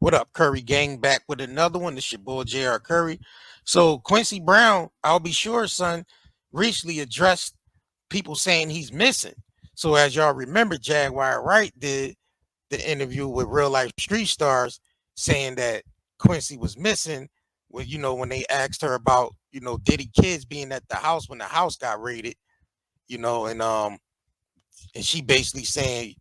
What up, Curry Gang? Back with another one. This your boy J.R. Curry. So Quincy Brown, I'll be sure, son, recently addressed people saying he's missing. So as y'all remember, Jaguar Wright did the interview with real life street stars saying that Quincy was missing. When when they asked her about Diddy kids being at the house when the house got raided, and she basically saying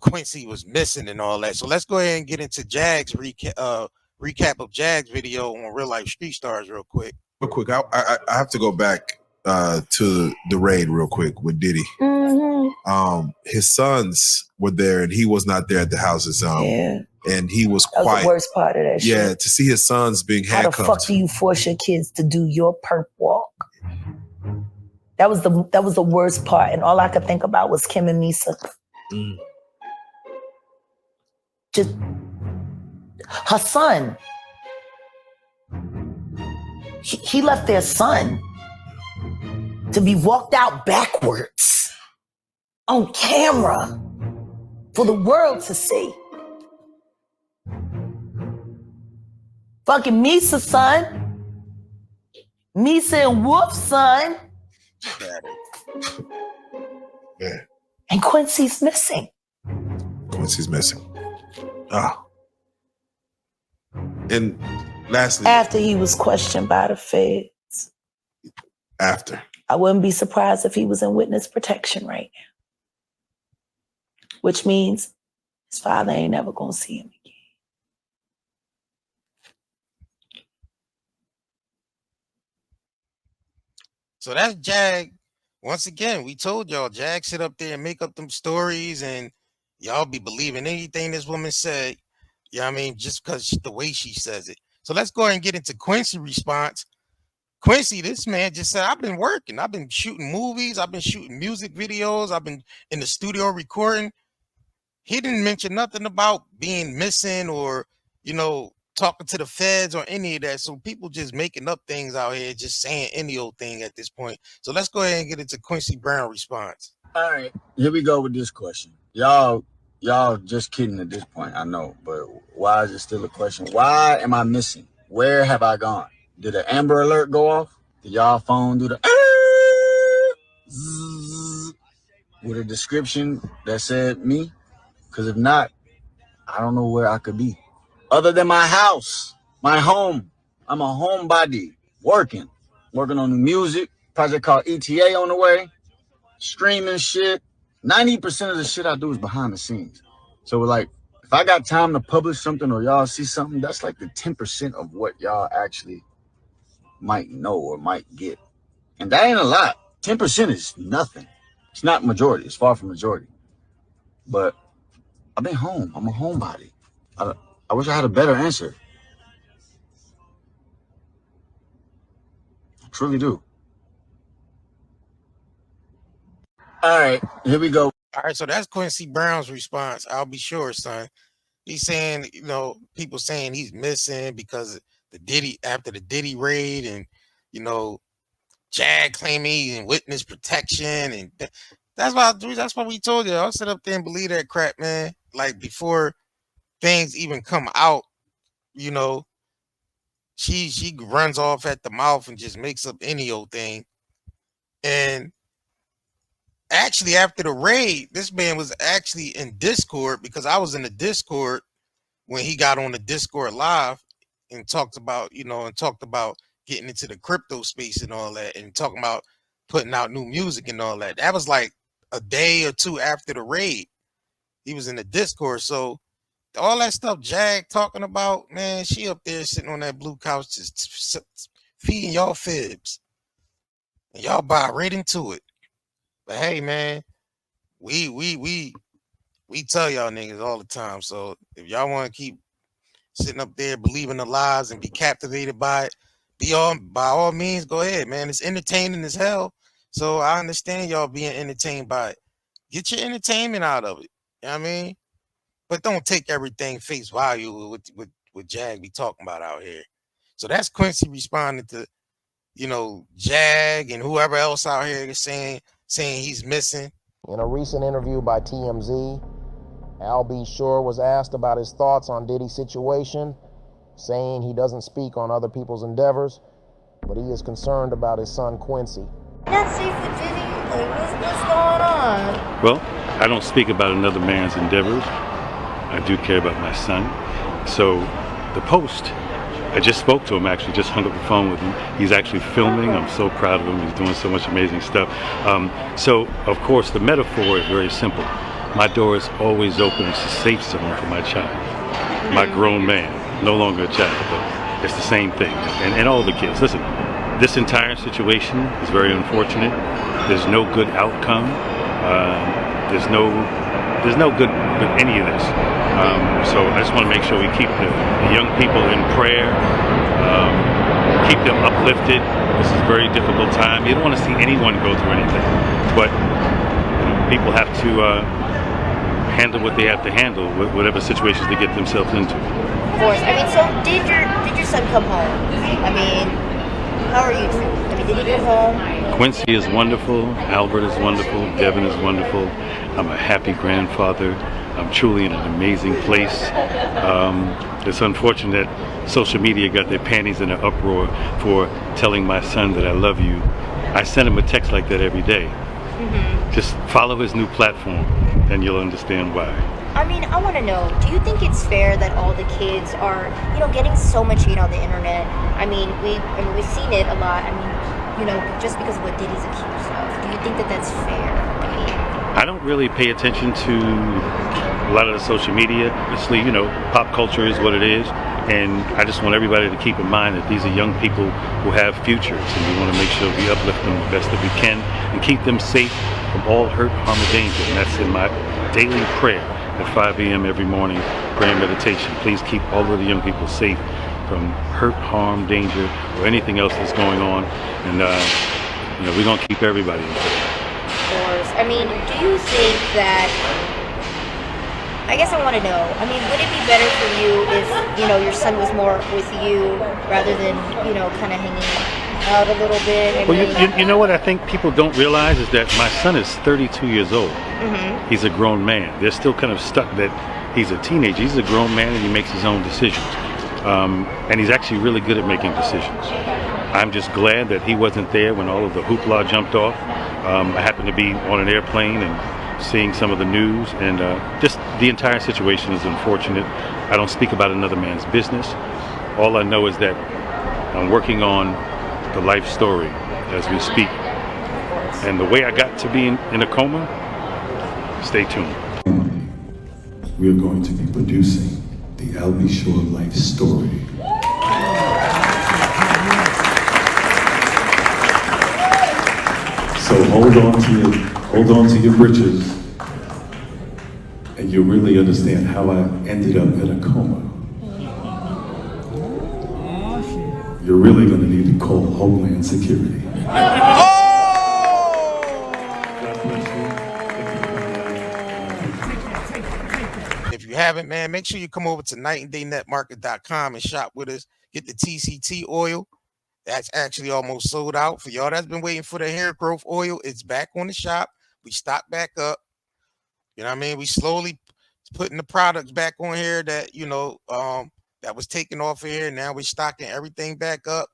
Quincy was missing and all that. So let's go ahead and get into Jag's recap of Jag's video on Real Life Street Stars real quick. Real quick, I have to go back to the raid real quick with Diddy. His sons were there and he was not there at the houses. And he was quiet. That was the worst part of that shit. Yeah, to see his sons being handcuffed. How the fuck do you force your kids to do your perp walk? That was the worst part. And all I could think about was Kim and Misa. Just her son. He left their son to be walked out backwards on camera for the world to see. Fucking Misa's son. Misa and Wolf's son. Yeah. And Quincy's missing. Quincy's missing. And lastly, after he was questioned by the feds. After. I wouldn't be surprised if he was in witness protection right now. Which means his father ain't never gonna see him again. So that's Jag. Once again, we told y'all Jag sit up there and make up them stories and y'all be believing anything this woman said. You know what I mean? Just because the way she says it. So let's go ahead and get into Quincy's response. Quincy, this man just said, I've been working. I've been shooting movies. I've been shooting music videos. I've been in the studio recording. He didn't mention nothing about being missing or, talking to the feds or any of that. So people just making up things out here, just saying any old thing at this point. So let's go ahead and get into Quincy Brown response. All right, here we go with this question. Y'all just kidding at this point, I know, but why is it still a question? Why am I missing? Where have I gone? Did an Amber Alert go off? Did y'all phone do the with a description that said me? Because if not, I don't know where I could be. Other than my house, my home. I'm a homebody, working on the music, project called ETA on the way, streaming shit. 90% of the shit I do is behind the scenes. So like, if I got time to publish something or y'all see something, that's like the 10% of what y'all actually might know or might get. And that ain't a lot. 10% is nothing. It's not majority. It's far from majority. But I've been home. I'm a homebody. I wish I had a better answer. I truly do. All right, here we go. All right, so that's Quincy Brown's response. I'll be sure, son. He's saying, people saying he's missing because after the Diddy raid and, Jag claiming he's in witness protection. And that's why we told you. I'll sit up there and believe that crap, man. Like before things even come out, she runs off at the mouth and just makes up any old thing. And actually, after the raid, this man was actually in Discord because I was in the Discord when he got on the Discord live and talked about getting into the crypto space and all that and talking about putting out new music and all that. That was like a day or two after the raid. He was in the Discord. So all that stuff Jag talking about, man, she up there sitting on that blue couch just feeding y'all fibs. And y'all buy right into it. But hey, man, we tell y'all niggas all the time. So if y'all want to keep sitting up there believing the lies and be captivated by it, by all means, go ahead, man. It's entertaining as hell. So I understand y'all being entertained by it. Get your entertainment out of it. You know what I mean? But don't take everything face value with Jag be talking about out here. So that's Quincy responding to, Jag and whoever else out here is saying he's missing. In a recent interview by TMZ, Al B. Shore was asked about his thoughts on Diddy's situation, saying he doesn't speak on other people's endeavors, but he is concerned about his son Quincy. Not safe with Diddy? Like, what's going on? Well, I don't speak about another man's endeavors. I do care about my son. So the Post, I just spoke to him actually, just hung up the phone with him. He's actually filming. I'm so proud of him. He's doing so much amazing stuff. So, of course, the metaphor is very simple. My door is always open. It's a safe zone for my child. My grown man, no longer a child, but it's the same thing. And all the kids. Listen, this entire situation is very unfortunate. There's no good outcome. There's no good with any of this. So I just want to make sure we keep the young people in prayer, keep them uplifted. This is a very difficult time. You don't want to see anyone go through anything, but people have to handle what they have to handle, whatever situations they get themselves into. Of course. I mean, so did your son come home? I mean, how are you two? I mean, did he come home? Quincy is wonderful. Albert is wonderful. Devin is wonderful. I'm a happy grandfather. I'm truly in an amazing place. It's unfortunate that social media got their panties in an uproar for telling my son that I love you. I send him a text like that every day. Mm-hmm. Just follow his new platform, and you'll understand why. I mean, I want to know, do you think it's fair that all the kids are, getting so much hate on the internet? I mean, we've seen it a lot. I mean, just because of what Diddy's accused of. Do you think that that's fair? I don't really pay attention to a lot of the social media. Obviously, pop culture is what it is. And I just want everybody to keep in mind that these are young people who have futures, and we want to make sure we uplift them the best that we can and keep them safe from all hurt, harm, or danger. And that's in my daily prayer at 5 a.m. every morning, prayer and meditation. Please keep all of the young people safe from hurt, harm, danger, or anything else that's going on. And, we're going to keep everybody in prayer. Of course. I mean, do you think that, I guess I want to know, I mean, would it be better for you if, your son was more with you rather than, kind of hanging out a little bit? Well, you know what I think people don't realize is that my son is 32 years old. Mm-hmm. He's a grown man. They're still kind of stuck that he's a teenager. He's a grown man and he makes his own decisions. And he's actually really good at making decisions. I'm just glad that he wasn't there when all of the hoopla jumped off. I happened to be on an airplane and seeing some of the news, and just the entire situation is unfortunate. I don't speak about another man's business. All I know is that I'm working on the life story as we speak. And the way I got to be in a coma, stay tuned. We're going to be producing the Al B. Shore life story. So hold on to your britches, and you'll really understand how I ended up in a coma. You're really going to need to call Homeland Security. If you haven't, man, make sure you come over to nightanddaynetmarket.com and shop with us. Get the TCT oil. That's actually almost sold out. For y'all that's been waiting for the hair growth oil, it's back on the shop. We stock back up. You know what I mean? We slowly putting the products back on here that, that was taken off of here. Now we're stocking everything back up.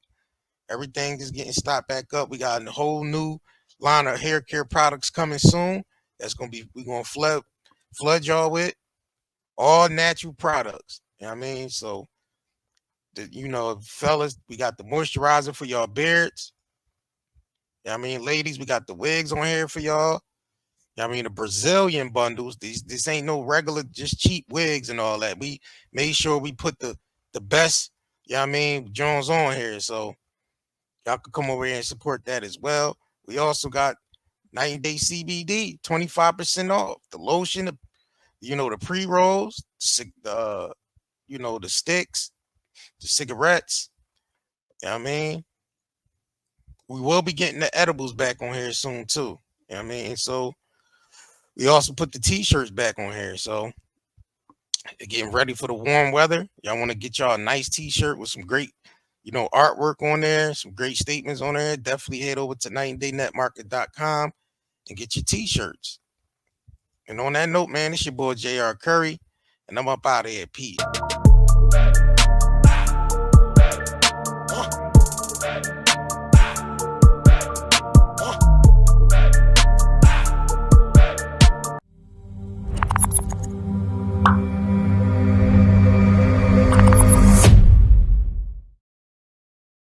Everything is getting stocked back up. We got a whole new line of hair care products coming soon. That's going to be, we're going to flood y'all with all natural products. You know what I mean? So, fellas, we got the moisturizer for y'all beards. You know what I mean? Ladies, we got the wigs on here for y'all. You know what I mean? The Brazilian bundles. This ain't no regular, just cheap wigs and all that. We made sure we put the best, you know what I mean, Jones on here. So y'all can come over here and support that as well. We also got 90-day CBD, 25% off. The lotion, the pre-rolls, the sticks, the cigarettes. You know what I mean? We will be getting the edibles back on here soon too. You know what I mean? So we also put the t-shirts back on here. So getting ready for the warm weather. Y'all want to get y'all a nice t-shirt with some great, artwork on there, some great statements on there. Definitely head over to nightanddaynetmarket.com and get your t-shirts. And on that note, man, it's your boy J.R. Curry, and I'm up out of here. Peace.